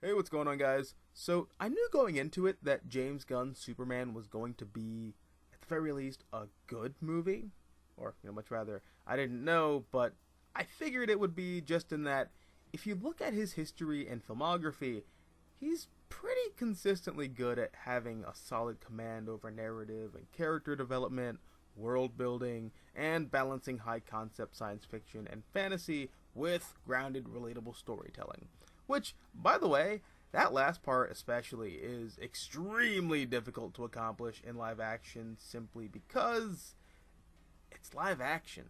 Hey, what's going on, guys? So, I knew going into it that James Gunn's Superman was going to be, at the very least, a good movie. Or, much rather, I didn't know, but I figured it would be just in that if you look at his history and filmography, he's pretty consistently good at having a solid command over narrative and character development, world building, and balancing high concept science fiction and fantasy with grounded, relatable storytelling. Which, by the way, that last part especially is extremely difficult to accomplish in live action simply because it's live action.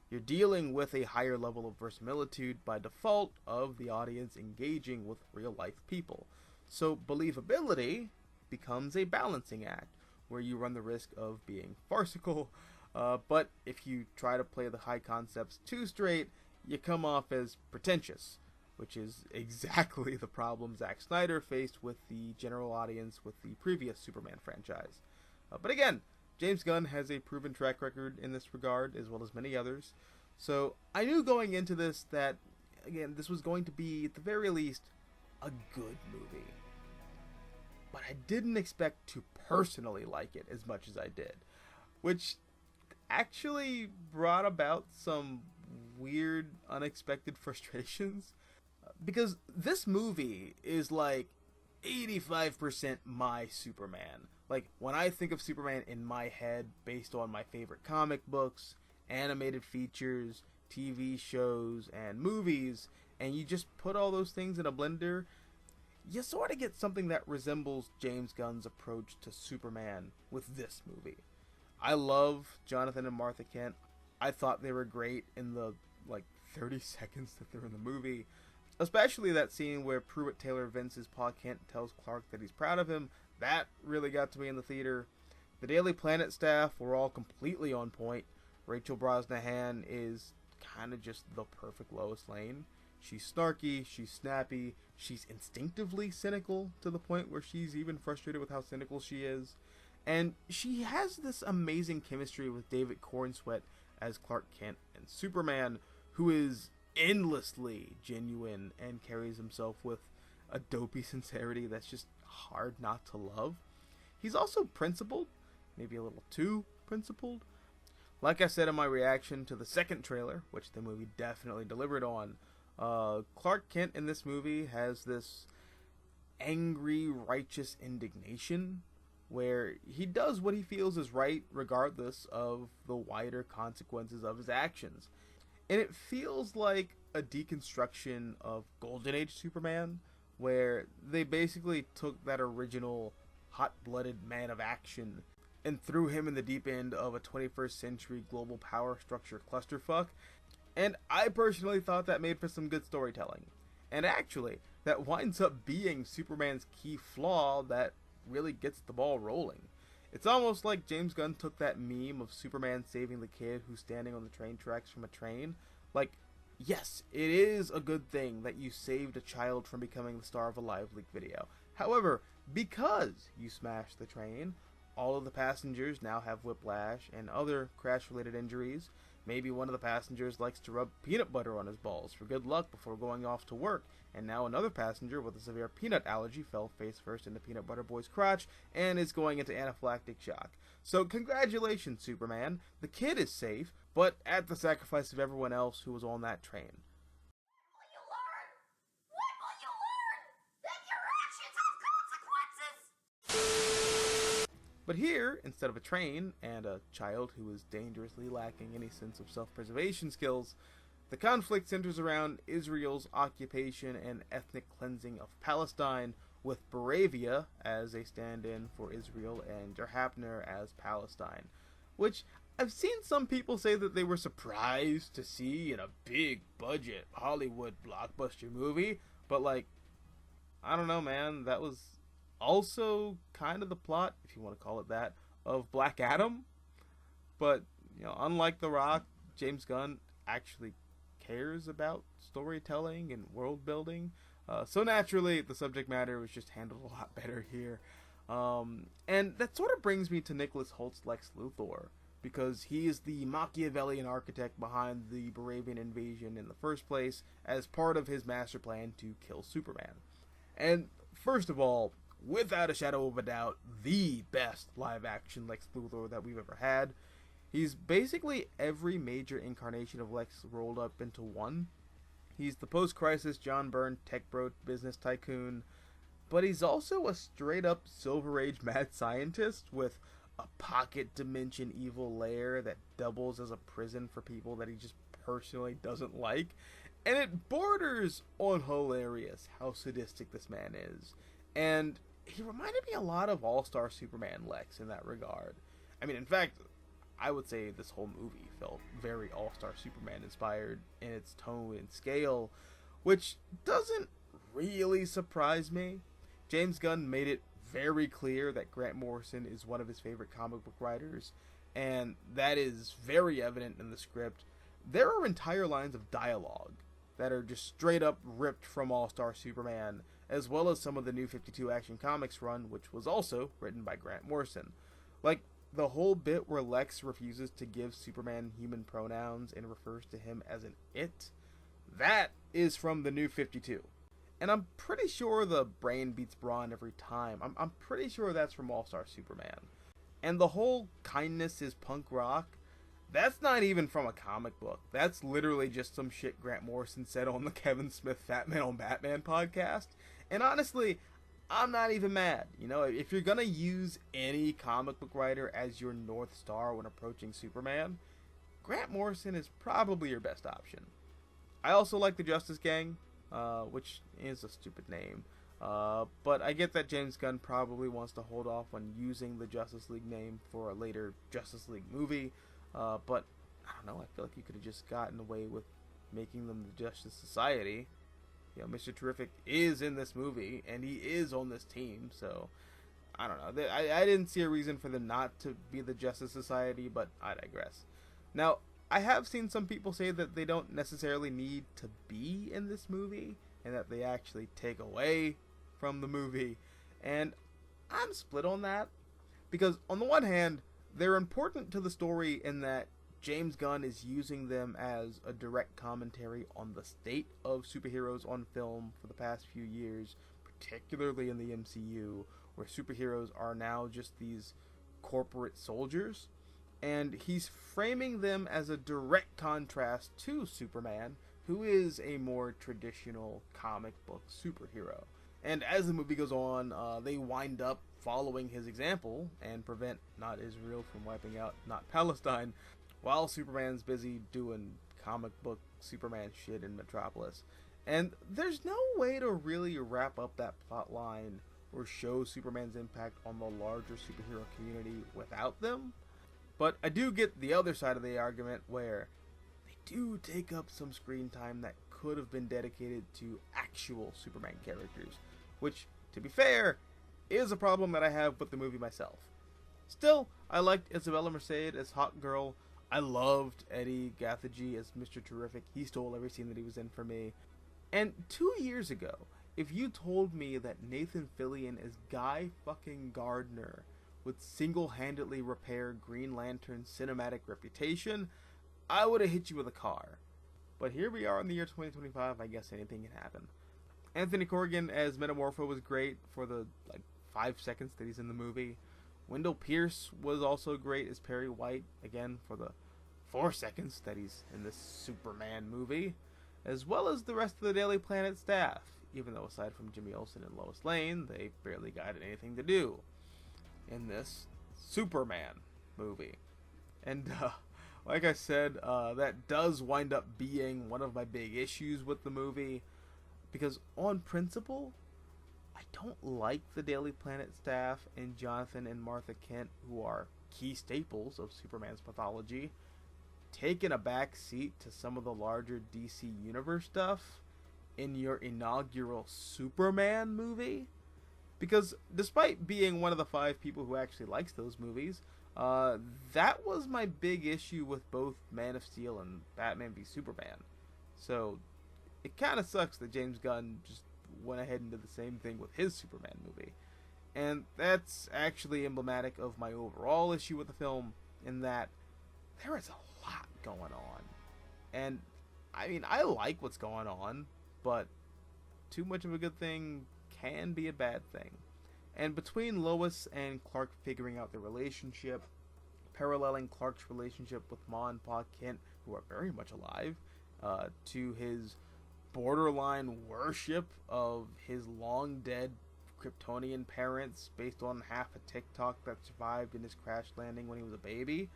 You're dealing with a higher level of verisimilitude by default of the audience engaging with real life people. So believability becomes a balancing act where you run the risk of being farcical, but if you try to play the high concepts too straight, you come off as pretentious, which is exactly the problem Zack Snyder faced with the general audience with the previous Superman franchise. But again, James Gunn has a proven track record in this regard, as well as many others. So I knew going into this that, again, this was going to be, at the very least, a good movie. But I didn't expect to personally like it as much as I did, which actually brought about some weird, unexpected frustrations. Because this movie is like 85% my Superman. Like, when I think of Superman in my head, based on my favorite comic books, animated features, TV shows, and movies, and you just put all those things in a blender, you sort of get something that resembles James Gunn's approach to Superman with this movie. I love Jonathan and Martha Kent. I thought they were great in the, 30 seconds that they're in the movie. Especially that scene where Pruitt Taylor Vince's Pa Kent tells Clark that he's proud of him. That really got to me in the theater. The Daily Planet staff were all completely on point. Rachel Brosnahan is kind of just the perfect Lois Lane. She's snarky, she's snappy, she's instinctively cynical to the point where she's even frustrated with how cynical she is. And she has this amazing chemistry with David Cornsweet as Clark Kent and Superman, who is endlessly genuine and carries himself with a dopey sincerity that's just hard not to love. He's also principled, maybe a little too principled. Like I said in my reaction to the second trailer, which the movie definitely delivered on, Clark Kent in this movie has this angry, righteous indignation where he does what he feels is right regardless of the wider consequences of his actions. And it feels like a deconstruction of Golden Age Superman, where they basically took that original hot-blooded man of action and threw him in the deep end of a 21st century global power structure clusterfuck. And I personally thought that made for some good storytelling. And actually, that winds up being Superman's key flaw that really gets the ball rolling. It's almost like James Gunn took that meme of Superman saving the kid who's standing on the train tracks from a train. Like, yes, it is a good thing that you saved a child from becoming the star of a Live Leak video. However, because you smashed the train, all of the passengers now have whiplash and other crash-related injuries. Maybe one of the passengers likes to rub peanut butter on his balls for good luck before going off to work, and now another passenger with a severe peanut allergy fell face first into Peanut Butter Boy's crotch and is going into anaphylactic shock. So congratulations, Superman. The kid is safe, but at the sacrifice of everyone else who was on that train. But here, instead of a train and a child who is dangerously lacking any sense of self-preservation skills, the conflict centers around Israel's occupation and ethnic cleansing of Palestine, with Baravia as a stand-in for Israel and Derhapner as Palestine, which I've seen some people say that they were surprised to see in a big-budget Hollywood blockbuster movie, but I don't know, man, that was also kind of the plot, if you want to call it that, of Black Adam. But, unlike The Rock, James Gunn actually cares about storytelling and world building. So naturally, the subject matter was just handled a lot better here. And that sort of brings me to Nicholas Holt's Lex Luthor, because he is the Machiavellian architect behind the Baravian invasion in the first place, as part of his master plan to kill Superman. And first of all, without a shadow of a doubt, the best live action Lex Luthor that we've ever had. He's basically every major incarnation of Lex rolled up into one. He's the post-crisis John Byrne tech bro business tycoon, but he's also a straight-up Silver Age mad scientist with a pocket dimension evil lair that doubles as a prison for people that he just personally doesn't like. And it borders on hilarious how sadistic this man is. And he reminded me a lot of All-Star Superman Lex in that regard. I mean, in fact, I would say this whole movie felt very All-Star Superman inspired in its tone and scale, which doesn't really surprise me. James Gunn made it very clear that Grant Morrison is one of his favorite comic book writers, and that is very evident in the script. There are entire lines of dialogue that are just straight up ripped from All-Star Superman, as well as some of the New 52 Action Comics run, which was also written by Grant Morrison. Like, the whole bit where Lex refuses to give Superman human pronouns and refers to him as an it, that is from the New 52. And I'm pretty sure the brain beats brawn every time. I'm pretty sure that's from All-Star Superman. And the whole kindness is punk rock, that's not even from a comic book. That's literally just some shit Grant Morrison said on the Kevin Smith Fat Man on Batman podcast. And honestly, I'm not even mad. You know, if you're gonna use any comic book writer as your North Star when approaching Superman, Grant Morrison is probably your best option. I also like the Justice Gang, which is a stupid name. But I get that James Gunn probably wants to hold off on using the Justice League name for a later Justice League movie. But, I don't know, I feel like you could have just gotten away with making them the Justice Society. You know, Mr. Terrific is in this movie, and he is on this team, so I don't know. I didn't see a reason for them not to be the Justice Society, but I digress. Now, I have seen some people say that they don't necessarily need to be in this movie, and that they actually take away from the movie, and I'm split on that, because on the one hand, they're important to the story in that James Gunn is using them as a direct commentary on the state of superheroes on film for the past few years, particularly in the MCU, where superheroes are now just these corporate soldiers, and he's framing them as a direct contrast to Superman, who is a more traditional comic book superhero. And as the movie goes on, they wind up following his example and prevent not Israel from wiping out not Palestine, while Superman's busy doing comic book Superman shit in Metropolis. And there's no way to really wrap up that plot line or show Superman's impact on the larger superhero community without them. But I do get the other side of the argument where they do take up some screen time that could have been dedicated to actual Superman characters, which, to be fair, is a problem that I have with the movie myself. Still, I liked Isabella Merced as Hawk Girl. I loved Eddie Gathegi as Mr. Terrific. He stole every scene that he was in for me. And 2 years ago, if you told me that Nathan Fillion as Guy fucking Gardner would single-handedly repair Green Lantern's cinematic reputation, I would have hit you with a car. But here we are in the year 2025, I guess anything can happen. Anthony Corrigan as Metamorpho was great for the 5 seconds that he's in the movie. Wendell Pierce was also great as Perry White, again, for the 4 seconds that he's in this Superman movie, as well as the rest of the Daily Planet staff, even though aside from Jimmy Olsen and Lois Lane, they barely got anything to do in this Superman movie. And, like I said, that does wind up being one of my big issues with the movie, because on principle, I don't like the Daily Planet staff and Jonathan and Martha Kent, who are key staples of Superman's mythology, taking a back seat to some of the larger DC Universe stuff in your inaugural Superman movie. Because despite being one of the 5 people who actually likes those movies, that was my big issue with both Man of Steel and Batman v Superman. So it kind of sucks that James Gunn just went ahead and did the same thing with his Superman movie. And that's actually emblematic of my overall issue with the film, in that there is a lot going on. And, I mean, I like what's going on, but too much of a good thing can be a bad thing. And between Lois and Clark figuring out their relationship, paralleling Clark's relationship with Ma and Pa Kent, who are very much alive, to his borderline worship of his long dead Kryptonian parents based on half a TikTok that survived in his crash landing when he was a baby.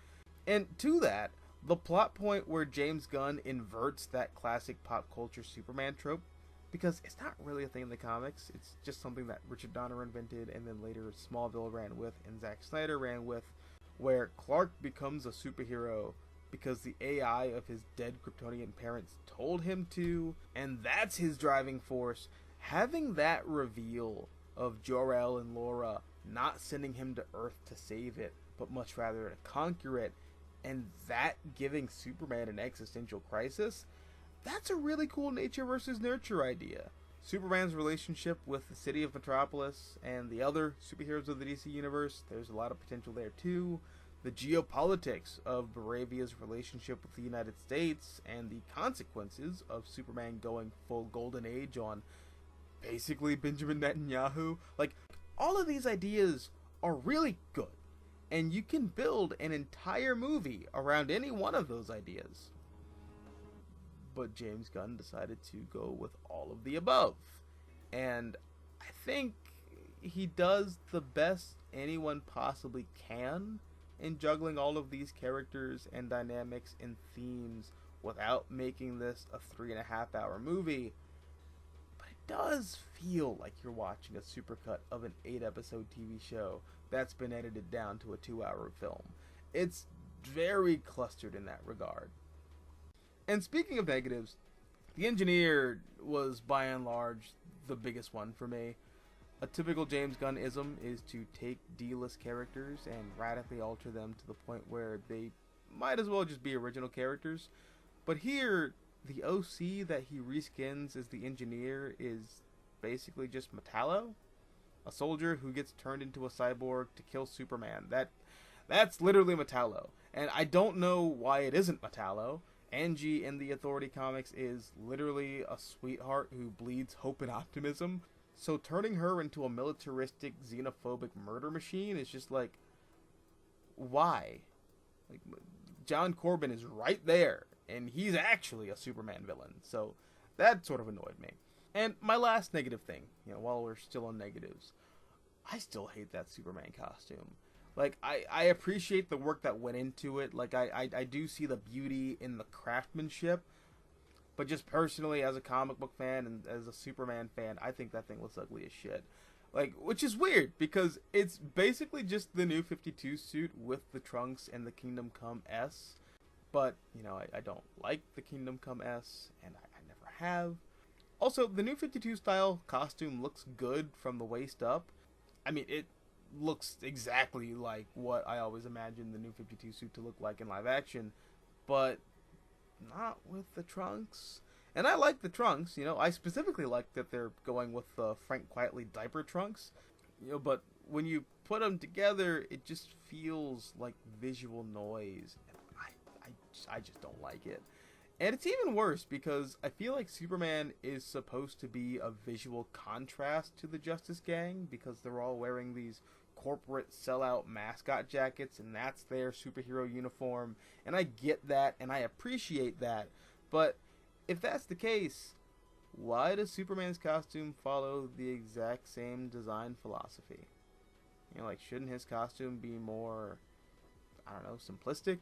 And to that, the plot point where James Gunn inverts that classic pop culture Superman trope, because it's not really a thing in the comics, it's just something that Richard Donner invented and then later Smallville ran with and Zack Snyder ran with, where Clark becomes a superhero because the AI of his dead Kryptonian parents told him to, and that's his driving force. Having that reveal of Jor-El and Laura not sending him to Earth to save it, but much rather to conquer it, and that giving Superman an existential crisis, that's a really cool nature versus nurture idea. Superman's relationship with the city of Metropolis and the other superheroes of the DC universe, there's a lot of potential there too. The geopolitics of Baravia's relationship with the United States and the consequences of Superman going full golden age on basically Benjamin Netanyahu. Like, all of these ideas are really good, and you can build an entire movie around any one of those ideas. But James Gunn decided to go with all of the above, and I think he does the best anyone possibly can in juggling all of these characters and dynamics and themes without making this a 3.5-hour movie. But it does feel like you're watching a supercut of an 8-episode TV show that's been edited down to a 2-hour film. It's very clustered in that regard. And speaking of negatives, the engineer was by and large the biggest one for me. A typical James Gunn-ism is to take D-list characters and radically alter them to the point where they might as well just be original characters. But here, the OC that he reskins as the engineer is basically just Metallo, a soldier who gets turned into a cyborg to kill Superman. That's literally Metallo. And I don't know why it isn't Metallo. Angie in the Authority comics is literally a sweetheart who bleeds hope and optimism. So turning her into a militaristic, xenophobic murder machine is just like, why? Like, John Corbin is right there, and he's actually a Superman villain. So that sort of annoyed me. And my last negative thing, while we're still on negatives, I still hate that Superman costume. Like, I appreciate the work that went into it. Like, I do see the beauty in the craftsmanship. But just personally, as a comic book fan and as a Superman fan, I think that thing looks ugly as shit. Like, which is weird, because it's basically just the new 52 suit with the trunks and the Kingdom Come S. But, I don't like the Kingdom Come S, and I never have. Also, the new 52 style costume looks good from the waist up. I mean, it looks exactly like what I always imagined the new 52 suit to look like in live action. But not with the trunks. And I like the trunks, I specifically like that they're going with the Frank Quietly diaper trunks, but when you put them together, it just feels like visual noise, and I just don't like it. And it's even worse because I feel like Superman is supposed to be a visual contrast to the Justice Gang, because they're all wearing these corporate sellout mascot jackets, and that's their superhero uniform, and I get that and I appreciate that, but if that's the case, why does Superman's costume follow the exact same design philosophy? Shouldn't his costume be more, simplistic?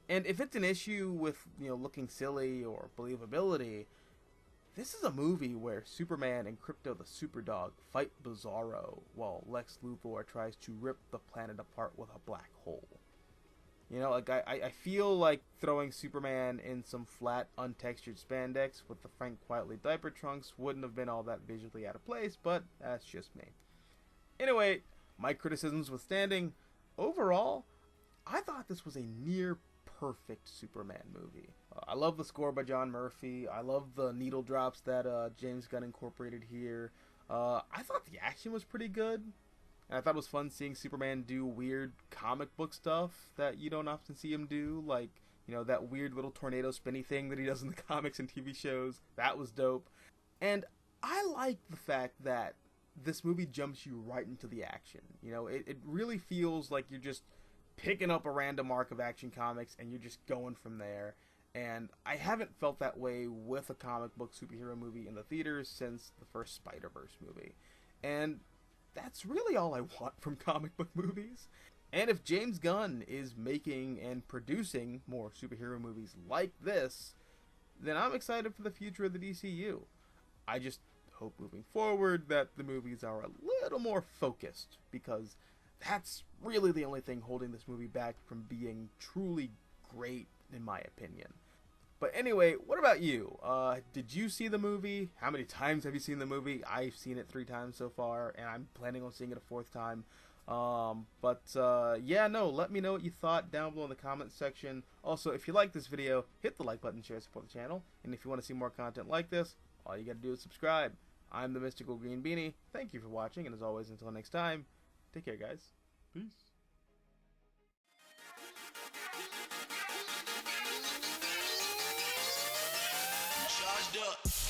And if it's an issue with, looking silly or believability, this is a movie where Superman and Krypto the Superdog fight Bizarro while Lex Luthor tries to rip the planet apart with a black hole. I feel like throwing Superman in some flat, untextured spandex with the Frank Quietly diaper trunks wouldn't have been all that visually out of place, but that's just me. Anyway, my criticisms withstanding, overall, I thought this was a near perfect Superman movie. I love the score by John Murphy. I love the needle drops that James Gunn incorporated here. I thought the action was pretty good. And I thought it was fun seeing Superman do weird comic book stuff that you don't often see him do. Like, that weird little tornado spinny thing that he does in the comics and TV shows. That was dope. And I like the fact that this movie jumps you right into the action. You know, it really feels like you're just picking up a random arc of Action Comics and you're just going from there. And I haven't felt that way with a comic book superhero movie in the theaters since the first Spider-Verse movie. And that's really all I want from comic book movies. And if James Gunn is making and producing more superhero movies like this, then I'm excited for the future of the DCU. I just hope moving forward that the movies are a little more focused, because that's really the only thing holding this movie back from being truly great, in my opinion. But anyway, what about you? Did you see the movie? How many times have you seen the movie? I've seen it 3 times so far, and I'm planning on seeing it a 4th time. Yeah, no, let me know what you thought down below in the comments section. Also, if you like this video, hit the like button, share, support the channel. And if you want to see more content like this, all you gotta do is subscribe. I'm the Mystical Green Beanie. Thank you for watching, and as always, until next time, take care, guys. Peace. Charged up.